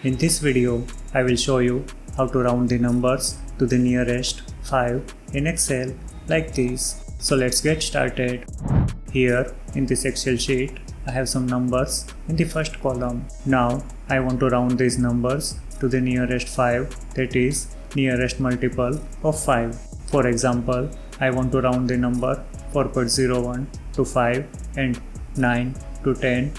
In this video, I will show you how to round the numbers to the nearest 5 in Excel like this. So let's get started. Here in this Excel sheet, I have some numbers in the first column. Now I want to round these numbers to the nearest 5, that is nearest multiple of 5. For example, I want to round the number 4.01 to 5 and 9 to 10,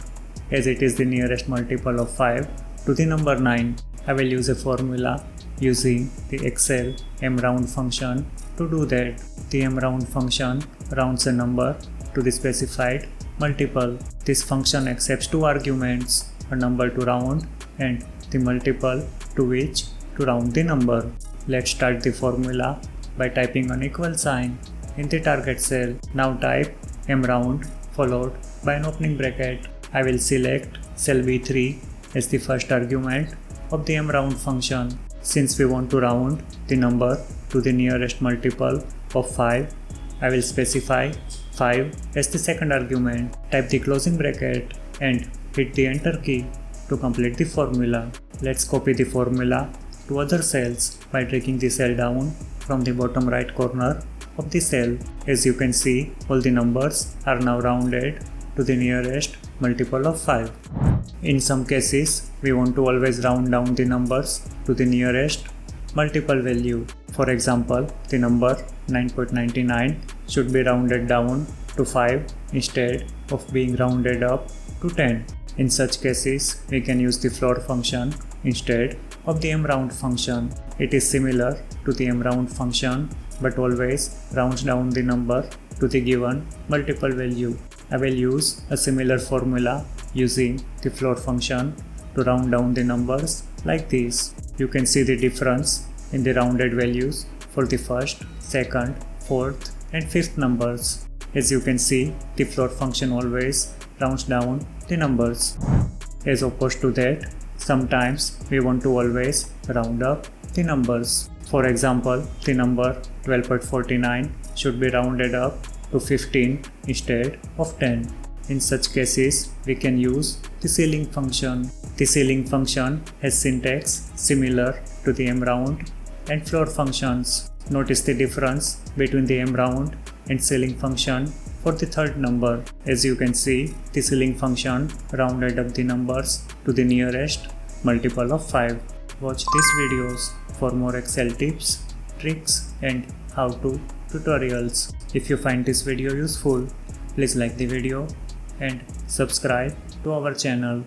as it is the nearest multiple of 5 to the number 9. I will use a formula using the Excel mround function to do that. The mround function rounds a number to the specified multiple. This function accepts two arguments, a number to round and the multiple to which to round the number. Let's start the formula by typing an equal sign in the target cell. Now type mround followed by an opening bracket. I will select cell B3 as the first argument of the mround function. Since we want to round the number to the nearest multiple of 5, I will specify 5 as the second argument. Type the closing bracket and hit the enter key to complete the formula. Let's copy the formula to other cells by dragging the cell down from the bottom right corner of the cell. As you can see, all the numbers are now rounded to the nearest multiple of 5. In some cases, we want to always round down the numbers to the nearest multiple value. For example, the number 9.99 should be rounded down to 5 instead of being rounded up to 10. In such cases, we can use the floor function instead of the mround function. It is similar to the mround function but always rounds down the number to the given multiple value. I will use a similar formula using the floor function to round down the numbers like this. You can see the difference in the rounded values for the first, second, fourth and fifth numbers. As you can see, the floor function always rounds down the numbers. As opposed to that, sometimes we want to always round up the numbers. For example, the number 12.49 should be rounded up to 15 instead of 10. In such cases, we can use the ceiling function. The ceiling function has syntax similar to the mround and floor functions. Notice the difference between the mround and ceiling function for the third number. As you can see, the ceiling function rounded up the numbers to the nearest multiple of 5. Watch these videos for more Excel tips, tricks and how-to tutorials. If you find this video useful, please like the video and subscribe to our channel.